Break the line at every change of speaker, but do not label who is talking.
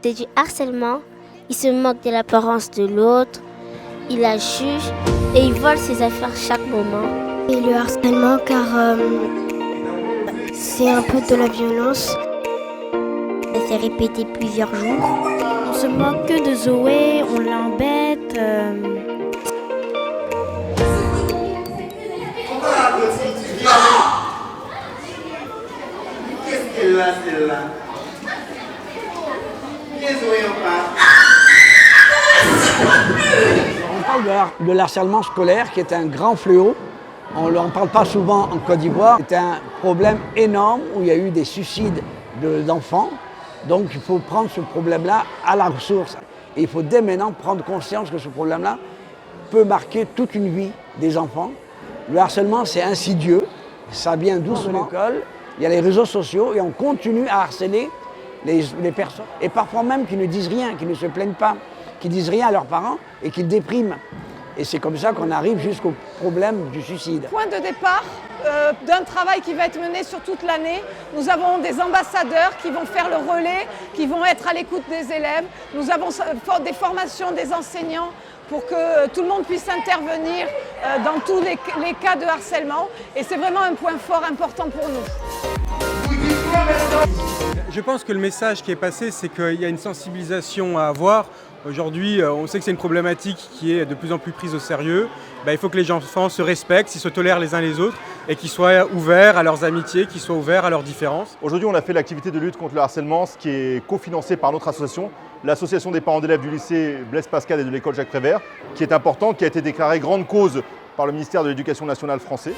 C'est du harcèlement. Il se moque de l'apparence de l'autre, il la juge et il vole ses affaires chaque moment.
Et le harcèlement car c'est un peu de la violence.
Ça s'est répété plusieurs jours.
On se moque que de Zoé, on l'embête.
Qu'est-ce qu'elle a celle-là?
On parle de l'harcèlement scolaire qui est un grand fléau. On n'en parle pas souvent en Côte d'Ivoire. C'est un problème énorme où il y a eu des suicides d'enfants. Donc il faut prendre ce problème-là à la ressource. Et il faut dès maintenant prendre conscience que ce problème-là peut marquer toute une vie des enfants. Le harcèlement, c'est insidieux. Ça vient doucement de l'école. Il y a les réseaux sociaux et on continue à harceler les personnes. Et parfois même qui ne disent rien, qui ne se plaignent pas, qui disent rien à leurs parents et qui dépriment. Et c'est comme ça qu'on arrive jusqu'au problème du suicide.
Point de départ d'un travail qui va être mené sur toute l'année. Nous avons des ambassadeurs qui vont faire le relais, qui vont être à l'écoute des élèves. Nous avons des formations des enseignants pour que tout le monde puisse intervenir dans tous les cas de harcèlement. Et c'est vraiment un point fort important pour nous.
Je pense que le message qui est passé, c'est qu'il y a une sensibilisation à avoir. Aujourd'hui, on sait que c'est une problématique qui est de plus en plus prise au sérieux. Il faut que les enfants se respectent, s'ils se tolèrent les uns les autres et qu'ils soient ouverts à leurs amitiés, qu'ils soient ouverts à leurs différences.
Aujourd'hui, on a fait l'activité de lutte contre le harcèlement, ce qui est cofinancé par notre association, l'association des parents d'élèves du lycée Blaise Pascal et de l'école Jacques Prévert, qui est important, qui a été déclarée grande cause par le ministère de l'Éducation nationale français.